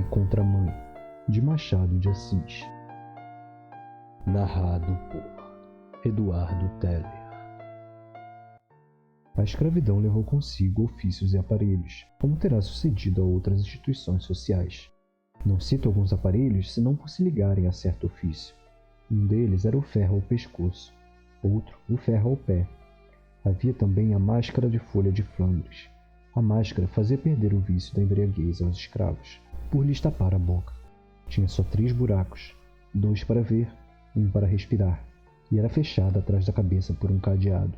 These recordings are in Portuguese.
Pai contra Mãe, de Machado de Assis. Narrado por Eduardo Teller. A escravidão levou consigo ofícios e aparelhos, como terá sucedido a outras instituições sociais. Não cito alguns aparelhos senão por se ligarem a certo ofício. Um deles era o ferro ao pescoço, outro o ferro ao pé. Havia também a máscara de folha de Flandres. A máscara fazia perder o vício da embriaguez aos escravos, por lhes tapar a boca. Tinha só 3 buracos, 2 para ver, 1 para respirar, e era fechada atrás da cabeça por um cadeado.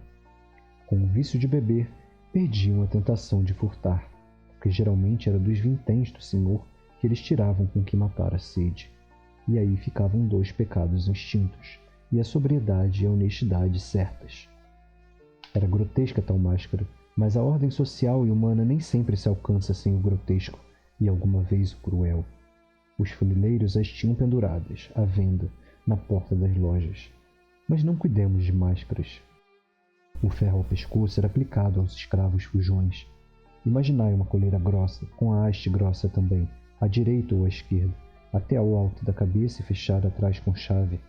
Com o vício de beber, perdiam a tentação de furtar, porque geralmente era dos vinténs do senhor que eles tiravam com que matar a sede. E aí ficavam 2 pecados extintos, e a sobriedade e a honestidade certas. Era grotesca tal máscara, mas a ordem social e humana nem sempre se alcança sem o grotesco, e alguma vez o cruel. Os funileiros as tinham penduradas, à venda, na porta das lojas. Mas não cuidemos de máscaras. O ferro ao pescoço era aplicado aos escravos fujões. Imaginai uma coleira grossa, com a haste grossa também, à direita ou à esquerda, até ao alto da cabeça e fechada atrás com chave.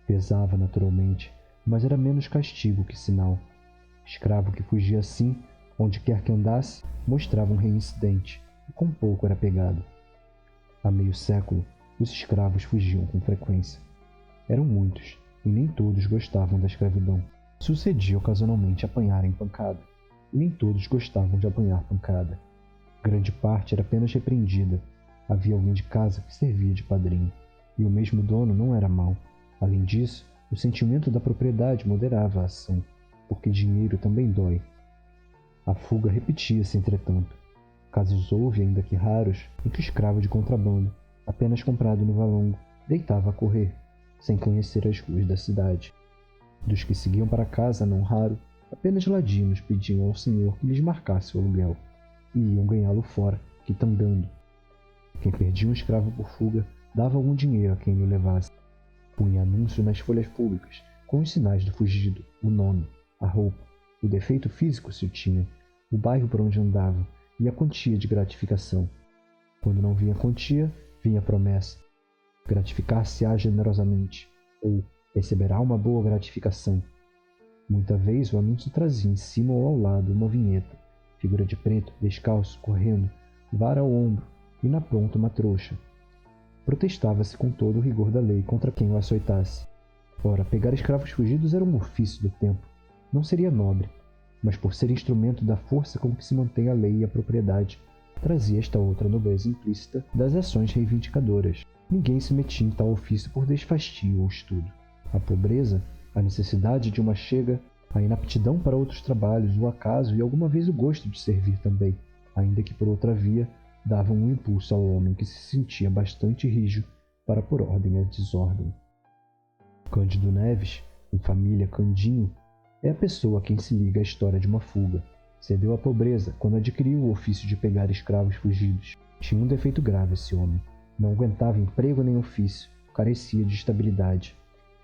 Pesava naturalmente, mas era menos castigo que sinal. Escravo que fugia assim, onde quer que andasse, mostrava um reincidente, e com pouco era pegado. Há meio século, os escravos fugiam com frequência. Eram muitos, e nem todos gostavam da escravidão. Sucedia ocasionalmente apanharem pancada, e nem todos gostavam de apanhar pancada. Grande parte era apenas repreendida. Havia alguém de casa que servia de padrinho, e o mesmo dono não era mau. Além disso, o sentimento da propriedade moderava a ação, porque dinheiro também dói. A fuga repetia-se, entretanto. Casos houve, ainda que raros, em que o escravo de contrabando, apenas comprado no valongo, deitava a correr, sem conhecer as ruas da cidade. Dos que seguiam para casa, não raro, apenas ladinos pediam ao senhor que lhes marcasse o aluguel, e iam ganhá-lo fora, quitandando. Quem perdia um escravo por fuga, dava algum dinheiro a quem o levasse. Punha anúncio nas folhas públicas, com os sinais do fugido, o nome, a roupa, o defeito físico se o tinha, o bairro por onde andava e a quantia de gratificação. Quando não vinha quantia, vinha a promessa: gratificar-se-á generosamente, ou receberá uma boa gratificação. Muita vez o anúncio trazia em cima ou ao lado uma vinheta, figura de preto, descalço, correndo, vara ao ombro e na ponta uma trouxa. Protestava-se com todo o rigor da lei contra quem o açoitasse. Ora, pegar escravos fugidos era um ofício do tempo. Não seria nobre, mas por ser instrumento da força com que se mantém a lei e a propriedade, trazia esta outra nobreza implícita das ações reivindicadoras. Ninguém se metia em tal ofício por desfastio ou estudo. A pobreza, a necessidade de uma chega, a inaptidão para outros trabalhos, o acaso e alguma vez o gosto de servir também, ainda que por outra via, davam um impulso ao homem que se sentia bastante rijo para pôr ordem à desordem. Cândido Neves, em família Candinho, é a pessoa a quem se liga a história de uma fuga. Cedeu à pobreza quando adquiriu o ofício de pegar escravos fugidos. Tinha um defeito grave esse homem. Não aguentava emprego nem ofício, carecia de estabilidade.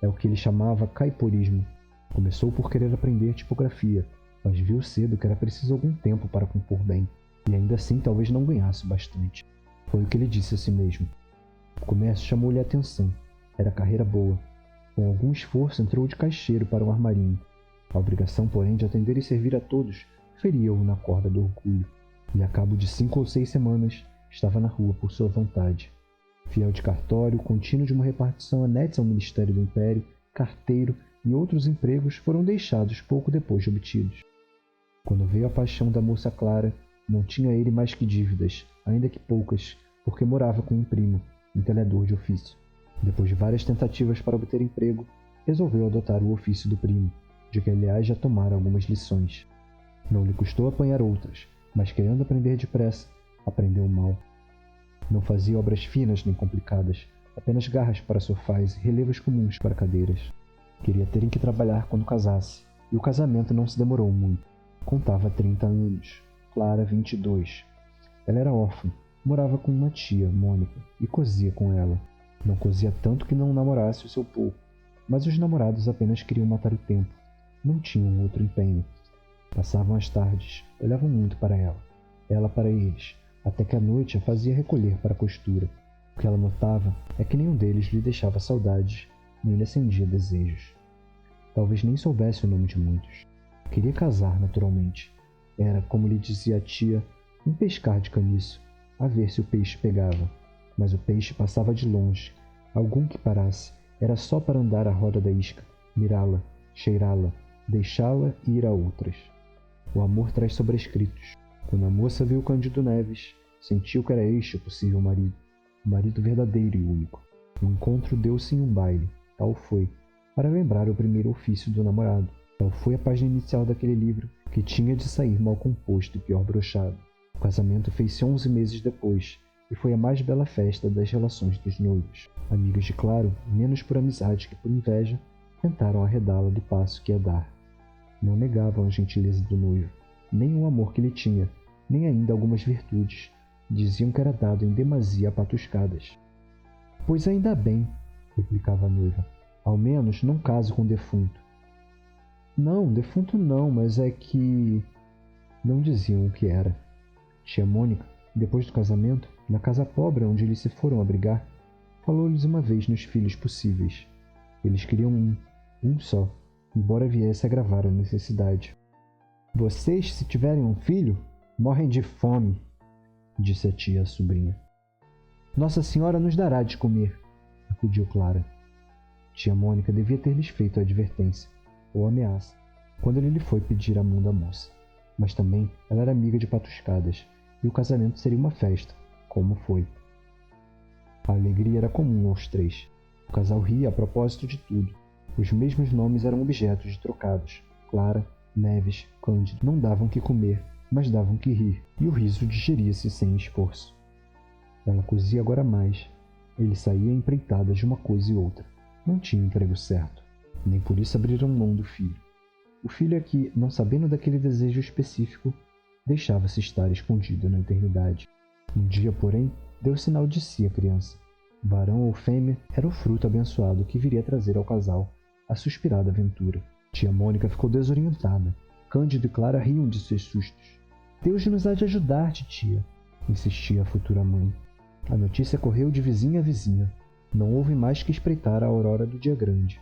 É o que ele chamava caiporismo. Começou por querer aprender tipografia, mas viu cedo que era preciso algum tempo para compor bem, e ainda assim talvez não ganhasse bastante. Foi o que ele disse a si mesmo. O comércio chamou-lhe a atenção. Era carreira boa. Com algum esforço entrou de caixeiro para um armarinho. A obrigação, porém, de atender e servir a todos feria-o na corda do orgulho, e a cabo de 5 ou 6 semanas estava na rua por sua vontade. Fiel de cartório, contínuo de uma repartição anexa ao Ministério do Império, carteiro e outros empregos foram deixados pouco depois de obtidos. Quando veio a paixão da moça Clara, não tinha ele mais que dívidas, ainda que poucas, porque morava com um primo, entalhador de ofício. Depois de várias tentativas para obter emprego, resolveu adotar o ofício do primo, de que aliás já tomara algumas lições. Não lhe custou apanhar outras, mas querendo aprender depressa, aprendeu mal. Não fazia obras finas nem complicadas, apenas garras para sofás e relevos comuns para cadeiras. Queria ter em que trabalhar quando casasse, e o casamento não se demorou muito. Contava 30 anos, Clara 22. Ela era órfã, morava com uma tia, Mônica, e cosia com ela. Não cosia tanto que não namorasse o seu pouco, mas os namorados apenas queriam matar o tempo. Não tinham outro empenho. Passavam as tardes, olhavam muito para ela, ela para eles, até que a noite a fazia recolher para a costura. O que ela notava é que nenhum deles lhe deixava saudades, nem lhe acendia desejos. Talvez nem soubesse o nome de muitos. Queria casar, naturalmente. Era, como lhe dizia a tia, um pescar de caniço, a ver se o peixe pegava. Mas o peixe passava de longe. Algum que parasse, era só para andar à roda da isca, mirá-la, cheirá-la, deixá-la e ir a outras. O amor traz sobrescritos. Quando a moça viu Cândido Neves, sentiu que era este o possível marido, o marido verdadeiro e único. O encontro deu-se em um baile, tal foi, para lembrar o primeiro ofício do namorado. Tal foi a página inicial daquele livro, que tinha de sair mal composto e pior brochado. O casamento fez-se 11 meses depois, e foi a mais bela festa das relações dos noivos. Amigas de Claro, menos por amizade que por inveja, tentaram arredá-la do passo que ia dar. Não negavam a gentileza do noivo, nem o amor que lhe tinha, nem ainda algumas virtudes. Diziam que era dado em demasia a patuscadas. Pois ainda bem, replicava a noiva. Ao menos não caso com defunto. Não, defunto não, mas é que... Não diziam o que era. Tia Mônica, depois do casamento, na casa pobre onde eles se foram abrigar, falou-lhes uma vez nos filhos possíveis. Eles queriam um só, embora viesse agravar a necessidade. Vocês, se tiverem um filho, morrem de fome, disse a tia à sobrinha. Nossa Senhora nos dará de comer, acudiu Clara. Tia Mônica devia ter-lhes feito a advertência, ou ameaça, quando ele lhe foi pedir a mão da moça. Mas também ela era amiga de patuscadas, e o casamento seria uma festa, como foi. A alegria era comum aos três. O casal ria a propósito de tudo. Os mesmos nomes eram objetos de trocados. Clara, Neves, Cândido não davam que comer, mas davam que rir, e o riso digeria-se sem esforço. Ela cozia agora mais. Ele saía em empreitadas de uma coisa e outra. Não tinha emprego certo. Nem por isso abriram mão do filho. O filho é que, não sabendo daquele desejo específico, deixava-se estar escondido na eternidade. Um dia, porém, deu sinal de si a criança. Varão ou fêmea era o fruto abençoado que viria trazer ao casal a suspirada aventura. Tia Mônica ficou desorientada. Cândido e Clara riam de seus sustos. Deus nos há de ajudar, titia, insistia a futura mãe. A notícia correu de vizinha a vizinha. Não houve mais que espreitar a aurora do dia grande.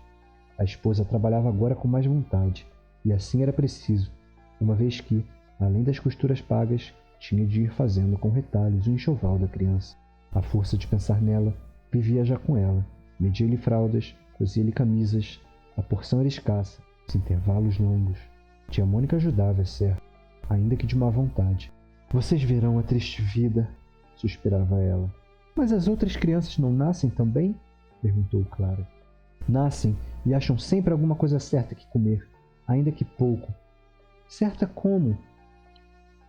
A esposa trabalhava agora com mais vontade, e assim era preciso, uma vez que, além das costuras pagas, tinha de ir fazendo com retalhos o enxoval da criança. À força de pensar nela, vivia já com ela. Media-lhe fraldas, cosia-lhe camisas. A porção era escassa, os intervalos longos. Tia Mônica ajudava, é certo, ainda que de má vontade. Vocês verão a triste vida, suspirava ela. Mas as outras crianças não nascem também? Perguntou Clara. Nascem e acham sempre alguma coisa certa que comer, ainda que pouco. Certa como?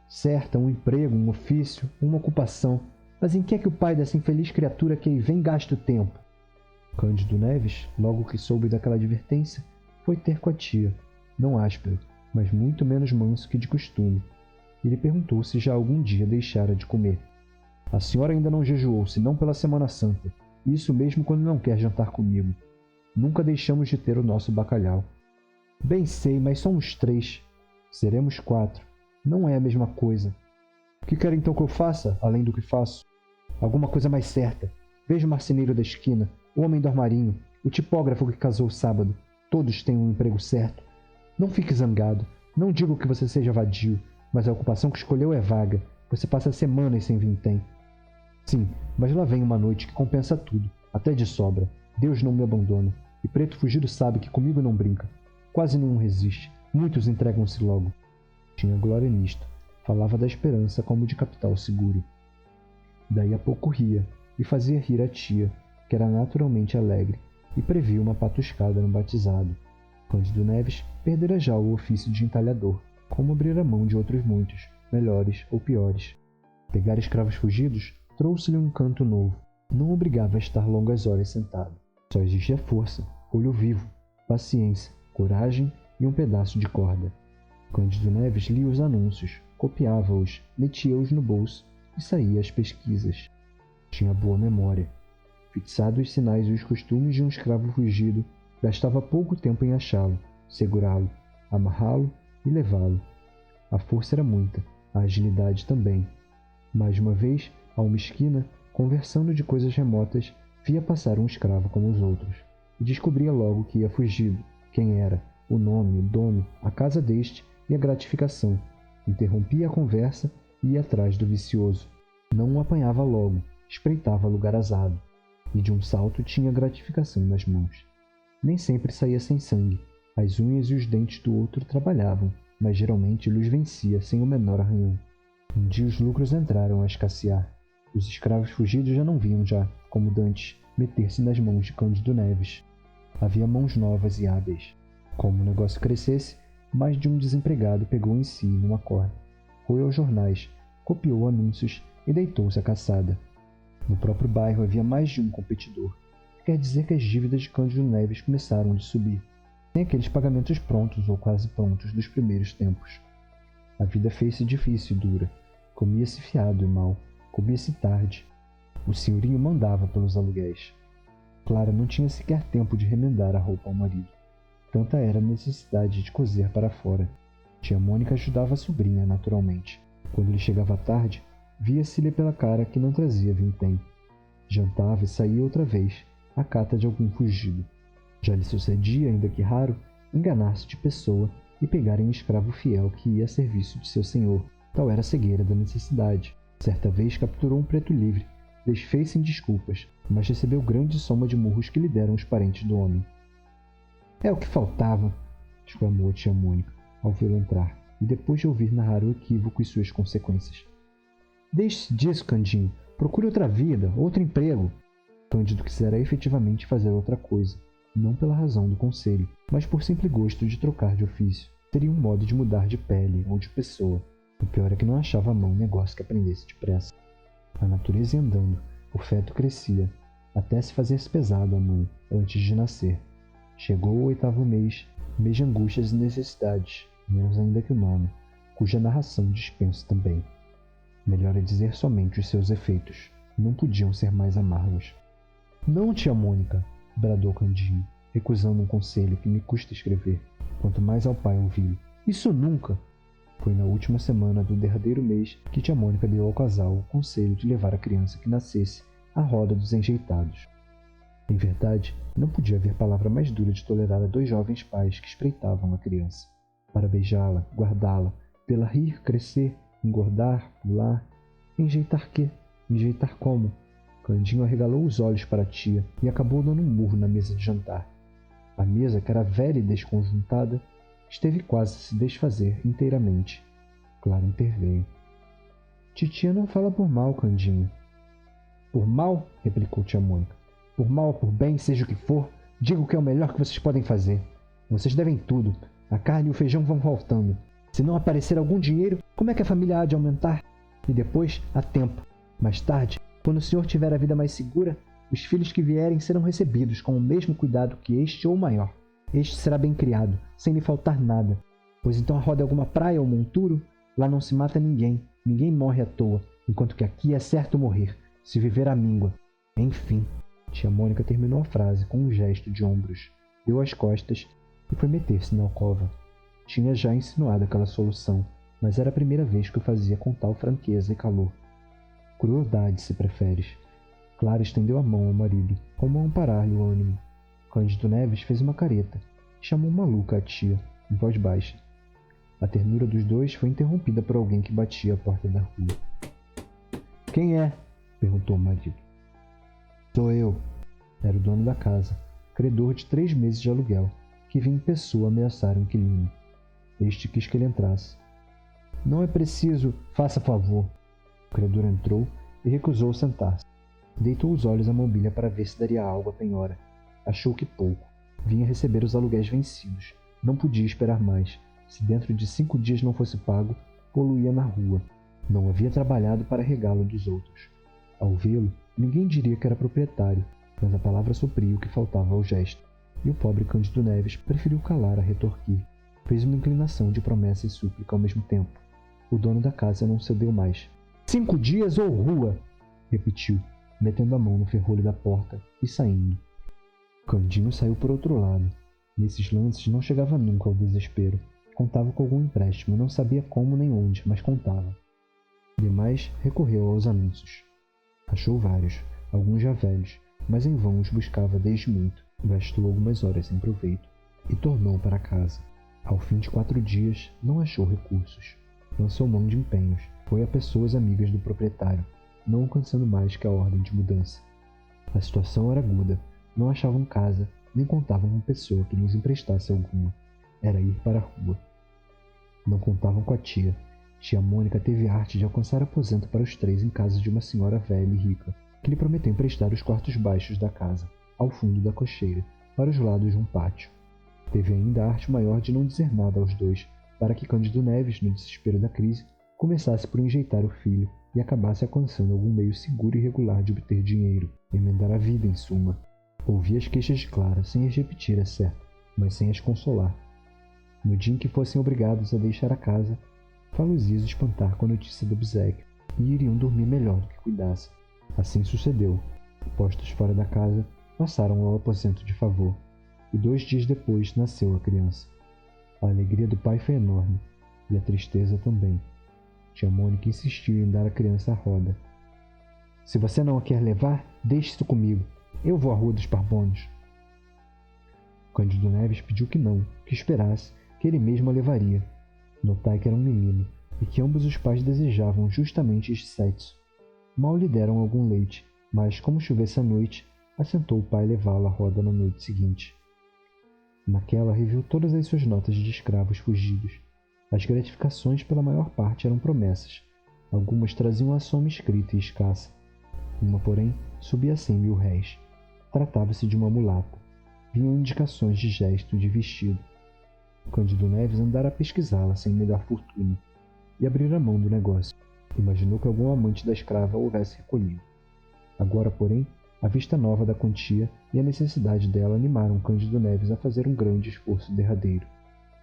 Certa, um emprego, um ofício, uma ocupação. Mas em que é que o pai dessa infeliz criatura que aí vem gasta o tempo? Cândido Neves, logo que soube daquela advertência, foi ter com a tia, não áspero, mas muito menos manso que de costume. E lhe perguntou se já algum dia deixara de comer. A senhora ainda não jejuou, senão pela Semana Santa. Isso mesmo quando não quer jantar comigo. Nunca deixamos de ter o nosso bacalhau. Bem sei, mas somos 3. Seremos 4. Não é a mesma coisa. O que quer então que eu faça, além do que faço? Alguma coisa mais certa. Veja o marceneiro da esquina, o homem do armarinho, o tipógrafo que casou sábado. Todos têm um emprego certo. Não fique zangado. Não digo que você seja vadio, mas a ocupação que escolheu é vaga. Você passa semanas sem vintém. Sim, mas lá vem uma noite que compensa tudo, até de sobra. Deus não me abandona. E Preto Fugido sabe que comigo não brinca. Quase nenhum resiste. Muitos entregam-se logo. Tinha glória nisto. Falava da esperança como de capital seguro. Daí a pouco ria, e fazia rir a tia, que era naturalmente alegre, e previa uma patuscada no batizado. Cândido Neves perdera já o ofício de entalhador, como abrir a mão de outros muitos, melhores ou piores. Pegar escravos fugidos trouxe-lhe um encanto novo. Não obrigava a estar longas horas sentado. Só exigia força, olho vivo, paciência, coragem e um pedaço de corda. Cândido Neves lia os anúncios, copiava-os, metia-os no bolso e saía às pesquisas. Tinha boa memória. Fixado os sinais e os costumes de um escravo fugido, gastava pouco tempo em achá-lo, segurá-lo, amarrá-lo e levá-lo. A força era muita, a agilidade também. Mais uma vez, a uma esquina, conversando de coisas remotas, via passar um escravo como os outros, e descobria logo que ia fugido, quem era, o nome, o dono, a casa deste e a gratificação. Interrompia a conversa e ia atrás do vicioso. Não o apanhava logo, espreitava lugar azado, e de um salto tinha a gratificação nas mãos. Nem sempre saía sem sangue. As unhas e os dentes do outro trabalhavam, mas geralmente ele os vencia sem o menor arranhão. Um dia os lucros entraram a escassear. Os escravos fugidos já não vinham como dantes, meter-se nas mãos de Cândido Neves. Havia mãos novas e hábeis. Como o negócio crescesse, mais de um desempregado pegou em si numa corda. Foi aos jornais, copiou anúncios e deitou-se à caçada. No próprio bairro havia mais de um competidor. Quer dizer que as dívidas de Cândido Neves começaram a subir, sem aqueles pagamentos prontos ou quase prontos dos primeiros tempos. A vida fez-se difícil e dura. Comia-se fiado e mal, comia-se tarde. O senhorinho mandava pelos aluguéis. Clara não tinha sequer tempo de remendar a roupa ao marido. Tanta era a necessidade de cozer para fora. Tia Mônica ajudava a sobrinha, naturalmente. Quando ele chegava tarde, via-se-lhe pela cara que não trazia vintém. Jantava e saía outra vez, à cata de algum fugido. Já lhe sucedia, ainda que raro, enganar-se de pessoa e pegar em escravo fiel que ia a serviço de seu senhor. Tal era a cegueira da necessidade. Certa vez capturou um preto livre, desfez-se em desculpas, mas recebeu grande soma de murros que lhe deram os parentes do homem. É o que faltava, exclamou a tia Mônica, ao vê-lo entrar, e depois de ouvir narrar o equívoco e suas consequências. Deixe-se disso, Candinho. Procure outra vida, outro emprego. Cândido quisera efetivamente fazer outra coisa, não pela razão do conselho, mas por simples gosto de trocar de ofício. Teria um modo de mudar de pele ou de pessoa. O pior é que não achava à mão negócio que aprendesse depressa. A natureza ia andando, o feto crescia, até se fazer pesado à mãe, antes de nascer. Chegou o 8º mês de angústias e necessidades, menos ainda que o 9º, cuja narração dispenso também. Melhor é dizer somente os seus efeitos. Não podiam ser mais amargos. Não, tia Mônica, bradou Candinho, recusando um conselho que me custa escrever, quanto mais ao pai ouvi-lo. Isso nunca! Foi na última semana do derradeiro mês que tia Mônica deu ao casal o conselho de levar a criança que nascesse à roda dos enjeitados. Em verdade, não podia haver palavra mais dura de tolerar a 2 jovens pais que espreitavam a criança, para beijá-la, guardá-la, vê-la rir, crescer, engordar, pular. Enjeitar quê? Enjeitar como? Candinho arregalou os olhos para a tia e acabou dando um murro na mesa de jantar. A mesa, que era velha e desconjuntada, esteve quase a se desfazer inteiramente. Clara interveio. Titia não fala por mal, Candinho. Por mal? Replicou tia Mônica. Por mal ou por bem, seja o que for, digo que é o melhor que vocês podem fazer. Vocês devem tudo. A carne e o feijão vão faltando. Se não aparecer algum dinheiro, como é que a família há de aumentar? E depois, há tempo. Mais tarde, quando o senhor tiver a vida mais segura, os filhos que vierem serão recebidos com o mesmo cuidado que este ou maior. Este será bem criado, sem lhe faltar nada. Pois então a roda é alguma praia ou monturo, lá não se mata ninguém, ninguém morre à toa, enquanto que aqui é certo morrer, se viver à míngua. Enfim, tia Mônica terminou a frase com um gesto de ombros, deu as costas e foi meter-se na alcova. Tinha já insinuado aquela solução, mas era a primeira vez que o fazia com tal franqueza e calor. Crueldade, se preferes. Clara estendeu a mão ao marido, como a amparar-lhe o ânimo. Cândido Neves fez uma careta e chamou maluca a tia, em voz baixa. A ternura dos dois foi interrompida por alguém que batia à porta da rua. Quem é? Perguntou o marido. Sou eu. Era o dono da casa, credor de 3 meses de aluguel, que vinha em pessoa ameaçar o inquilino. Este quis que ele entrasse. Não é preciso, faça favor. O credor entrou e recusou sentar-se. Deitou os olhos à mobília para ver se daria algo à penhora. Achou que pouco. Vinha receber os aluguéis vencidos. Não podia esperar mais. Se dentro de 5 dias não fosse pago, poluía na rua. Não havia trabalhado para regá-lo dos outros. Ao vê-lo, ninguém diria que era proprietário, mas a palavra supria o que faltava ao gesto. E o pobre Cândido Neves preferiu calar a retorquir. Fez uma inclinação de promessa e súplica ao mesmo tempo. O dono da casa não cedeu mais. 5 dias ou rua! Repetiu, metendo a mão no ferrolho da porta e saindo. Candinho saiu por outro lado. Nesses lances não chegava nunca ao desespero. Contava com algum empréstimo, não sabia como nem onde, mas contava. Demais recorreu aos anúncios. Achou vários, alguns já velhos, mas em vão os buscava desde muito. Gastou algumas horas sem proveito e tornou para casa. Ao fim de 4 dias, não achou recursos. Lançou mão de empenhos, foi a pessoas amigas do proprietário, não alcançando mais que a ordem de mudança. A situação era aguda, não achavam casa, nem contavam com pessoa que lhes emprestasse alguma. Era ir para a rua. Não contavam com a tia. Tia Mônica teve a arte de alcançar aposento para os 3 em casa de uma senhora velha e rica, que lhe prometeu emprestar os quartos baixos da casa, ao fundo da cocheira, para os lados de um pátio. Teve ainda a arte maior de não dizer nada aos 2, para que Cândido Neves, no desespero da crise, começasse por enjeitar o filho e acabasse alcançando algum meio seguro e regular de obter dinheiro, emendar a vida em suma. Ouvia as queixas de Clara sem as repetir, é certo, mas sem as consolar. No dia em que fossem obrigados a deixar a casa, fá-los ia espantar com a notícia do obséquio, e iriam dormir melhor do que cuidassem. Assim sucedeu. Postos fora da casa, passaram ao aposento de favor, e 2 dias depois nasceu a criança. A alegria do pai foi enorme, e a tristeza também. Tia Mônica insistiu em dar a criança à roda. Se você não a quer levar, deixe-se comigo. Eu vou à Rua dos Barbonos. Cândido Neves pediu que não, que esperasse, que ele mesmo a levaria. Notai que era um menino, e que ambos os pais desejavam justamente este sexo. Mal lhe deram algum leite, mas, como chovesse à noite, assentou o pai levá-la à roda na noite seguinte. Naquela reviu todas as suas notas de escravos fugidos. As gratificações pela maior parte eram promessas. Algumas traziam a soma escrita e escassa. Uma, porém, subia a 100.000 réis. Tratava-se de uma mulata. Vinham indicações de gesto e de vestido. Cândido Neves andara a pesquisá-la sem melhor fortuna e abrir a mão do negócio. Imaginou que algum amante da escrava a houvesse recolhido. Agora, porém, a vista nova da quantia e a necessidade dela animaram Cândido Neves a fazer um grande esforço derradeiro.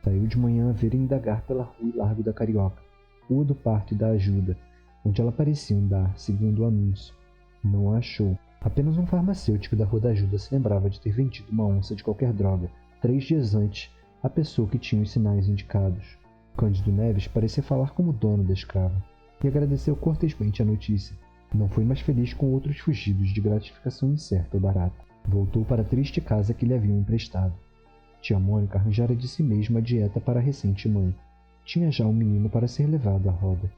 Saiu de manhã a ver e indagar pela rua e largo da Carioca, Rua do Parto e da Ajuda, onde ela parecia andar, segundo o anúncio. Não a achou. Apenas um farmacêutico da Rua da Ajuda se lembrava de ter vendido uma onça de qualquer droga, 3 dias antes, à pessoa que tinha os sinais indicados. Cândido Neves parecia falar como dono da escrava, e agradeceu cortesmente a notícia. Não foi mais feliz com outros fugidos de gratificação incerta ou barata. Voltou para a triste casa que lhe haviam emprestado. Tia Mônica arranjara de si mesma a dieta para a recente mãe. Tinha já um menino para ser levado à roda.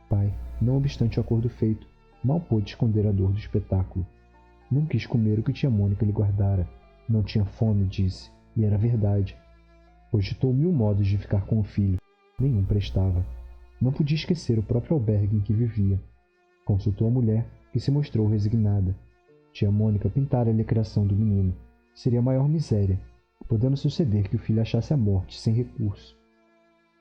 Pai, não obstante o acordo feito, mal pôde esconder a dor do espetáculo. Não quis comer o que tia Mônica lhe guardara. Não tinha fome, disse, e era verdade. Cogitou 1000 modos de ficar com o filho. Nenhum prestava. Não podia esquecer o próprio albergue em que vivia. Consultou a mulher, que se mostrou resignada. Tia Mônica pintara-lhe a criação do menino. Seria a maior miséria, podendo suceder que o filho achasse a morte sem recurso.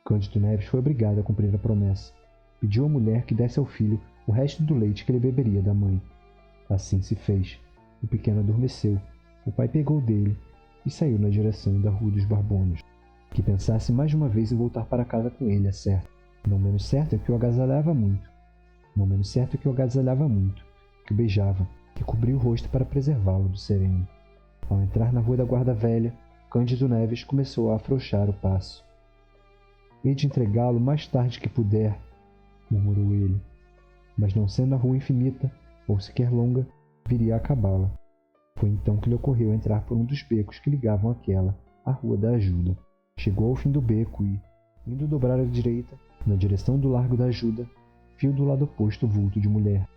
Cândido Neves foi obrigado a cumprir a promessa. Pediu à mulher que desse ao filho o resto do leite que ele beberia da mãe. Assim se fez. O pequeno adormeceu. O pai pegou dele e saiu na direção da Rua dos Barbonos. Que pensasse mais uma vez em voltar para casa com ele, é certo. Não menos certo é que o agasalhava muito. Que o beijava, que cobria o rosto para preservá-lo do sereno. Ao entrar na Rua da Guarda Velha, Cândido Neves começou a afrouxar o passo. Hei de entregá-lo mais tarde que puder, murmurou ele. Mas não sendo a rua infinita, ou sequer longa, viria a acabá-la. Foi então que lhe ocorreu entrar por um dos becos que ligavam aquela, à Rua da Ajuda. Chegou ao fim do beco e, indo dobrar à direita, na direção do Largo da Ajuda, viu do lado oposto o vulto de mulher.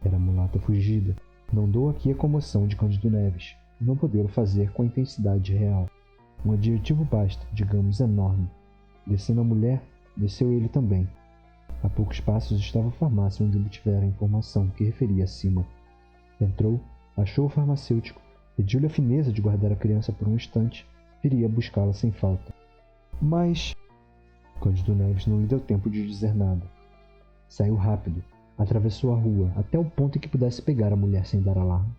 Era a mulata fugida. Não dou aqui a comoção de Cândido Neves, por não podê-lo fazer com a intensidade real. Um adjetivo basta, digamos, enorme. Descendo a mulher, desceu ele também. A poucos passos estava a farmácia onde obtivera a informação que referi acima. Entrou, achou o farmacêutico, pediu-lhe a fineza de guardar a criança por um instante, viria buscá-la sem falta. Mas Cândido Neves não lhe deu tempo de dizer nada. Saiu rápido, atravessou a rua até o ponto em que pudesse pegar a mulher sem dar alarme.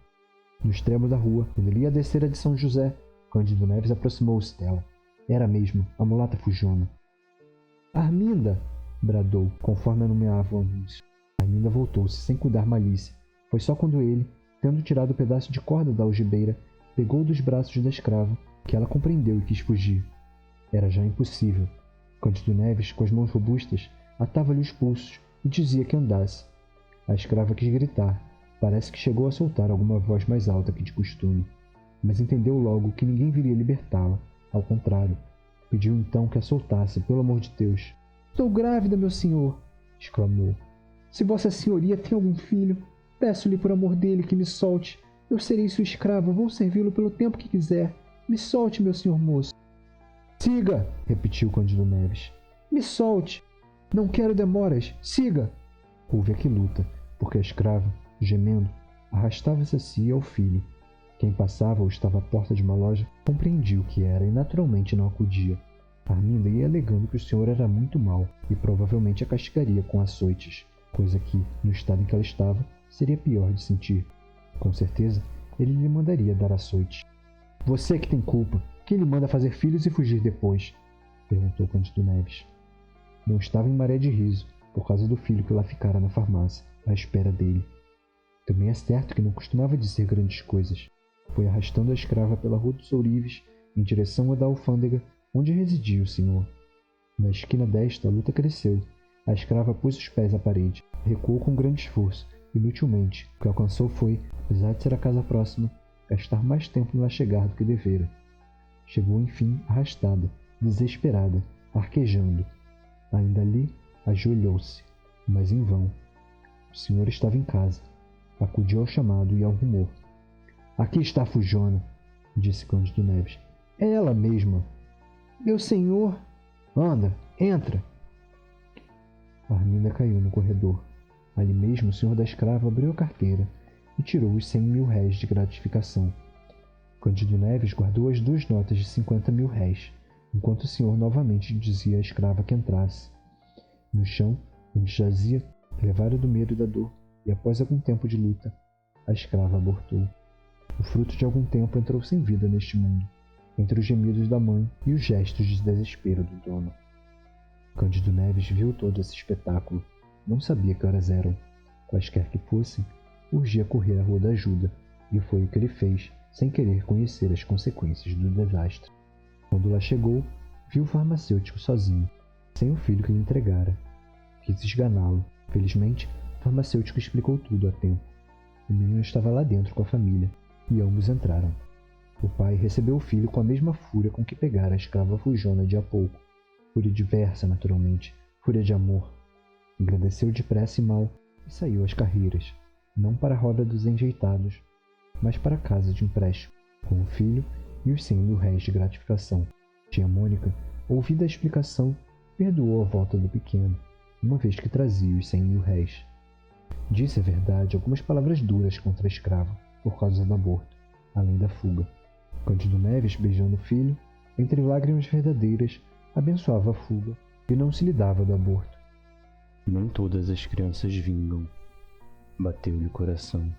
No extremo da rua, quando ele ia descer a de São José, Cândido Neves aproximou-se dela. Era mesmo a mulata fujona. Arminda! Bradou, conforme anumeava o anúncio. Arminda voltou-se, sem cuidar malícia. Foi só quando ele, tendo tirado o pedaço de corda da algibeira, pegou dos braços da escrava, que ela compreendeu e quis fugir. Era já impossível. Cândido Neves, com as mãos robustas, atava-lhe os pulsos, e dizia que andasse. A escrava quis gritar. Parece que chegou a soltar alguma voz mais alta que de costume, mas entendeu logo que ninguém viria libertá-la. Ao contrário, pediu então que a soltasse, pelo amor de Deus. Estou grávida, meu senhor! Exclamou. Se vossa senhoria tem algum filho, peço-lhe por amor dele que me solte. Eu serei sua escrava, vou servi-lo pelo tempo que quiser. Me solte, meu senhor moço. Siga! Repetiu Cândido Neves. Me solte! Não quero demoras, siga! Houve aqui luta, porque a escrava, gemendo, arrastava-se a si e ao filho. Quem passava ou estava à porta de uma loja compreendia o que era e naturalmente não acudia. Arminda ia alegando que o senhor era muito mau e provavelmente a castigaria com açoites, coisa que, no estado em que ela estava, seria pior de sentir. Com certeza, ele lhe mandaria dar açoite. Você que tem culpa, quem lhe manda fazer filhos e fugir depois? Perguntou Cândido Neves. Não estava em maré de riso, por causa do filho que lá ficara na farmácia, à espera dele. Também é certo que não costumava dizer grandes coisas. Foi arrastando a escrava pela rua dos Ourives, em direção à da alfândega, onde residia o senhor. Na esquina desta, a luta cresceu. A escrava pôs os pés à parede, recuou com grande esforço, inutilmente. O que alcançou foi, apesar de ser a casa próxima, gastar mais tempo no lá chegar do que devera. Chegou, enfim, arrastada, desesperada, arquejando. Ainda ali, ajoelhou-se, mas em vão. O senhor estava em casa. Acudiu ao chamado e ao rumor. Aqui está a Fujona, disse Cândido Neves. É ela mesma. Meu senhor! Anda, entra! Arminda caiu no corredor. Ali mesmo o senhor da escrava abriu a carteira e tirou os 100.000 réis de gratificação. Cândido Neves guardou as 2 notas de 50.000 réis, enquanto o senhor novamente dizia à escrava que entrasse. No chão, onde jazia, levada do medo e da dor, e após algum tempo de luta, a escrava abortou. O fruto de algum tempo entrou sem vida neste mundo, entre os gemidos da mãe e os gestos de desespero do dono. Cândido Neves viu todo esse espetáculo. Não sabia que horas eram. Quaisquer que fossem, urgia correr à Rua da Ajuda, e foi o que ele fez, sem querer conhecer as consequências do desastre. Quando lá chegou, viu o farmacêutico sozinho, sem o filho que lhe entregara. Quis esganá-lo. Felizmente, o farmacêutico explicou tudo a tempo. O menino estava lá dentro com a família, e ambos entraram. O pai recebeu o filho com a mesma fúria com que pegara a escrava Fujona de há pouco. Fúria diversa, naturalmente, fúria de amor. Agradeceu depressa e mal e saiu às carreiras, não para a roda dos enjeitados, mas para a casa de empréstimo, com o filho e os 100.000 réis de gratificação. Tia Mônica, ouvida a explicação, perdoou a volta do pequeno, uma vez que trazia os 100.000 réis. Disse, é verdade, algumas palavras duras contra a escrava, por causa do aborto, além da fuga. Cândido Neves, beijando o filho, entre lágrimas verdadeiras, abençoava a fuga e não se lidava do aborto. Nem todas as crianças vingam. Bateu-lhe o coração.